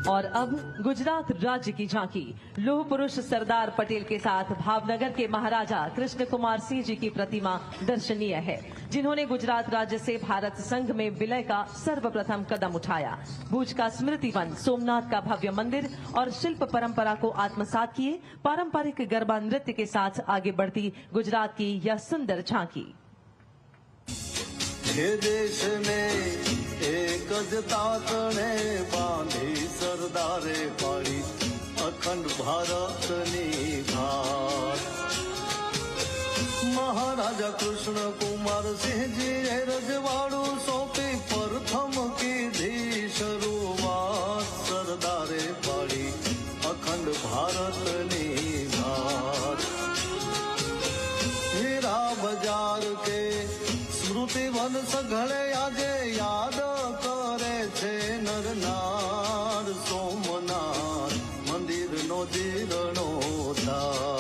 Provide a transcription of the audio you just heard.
और अब गुजरात राज्य की झांकी लोह पुरुष सरदार पटेल के साथ भावनगर के महाराजा कृष्ण कुमार सिंह जी की प्रतिमा दर्शनीय है, जिन्होंने गुजरात राज्य से भारत संघ में विलय का सर्वप्रथम कदम उठाया। भुज का स्मृति वन, सोमनाथ का भव्य मंदिर और शिल्प परंपरा को आत्मसात किए पारंपरिक गरबा नृत्य के साथ आगे बढ़ती गुजरात की यह सुंदर झांकी। देश में एक ज तातणे बांधी सरदारे पाड़ी अखंड भारत नी भार। महाराजा कृष्ण कुमार सिंह जी रजवाड़ू सौंपी प्रथम की धी शुरुआत सरदारे पाड़ी अखंड भारत नी भार। हीरा बाजार के स्मृति वन सघळे आजे याद करे छे नरनार सोमनाथ मंदिर नो जीर्णोद्धार।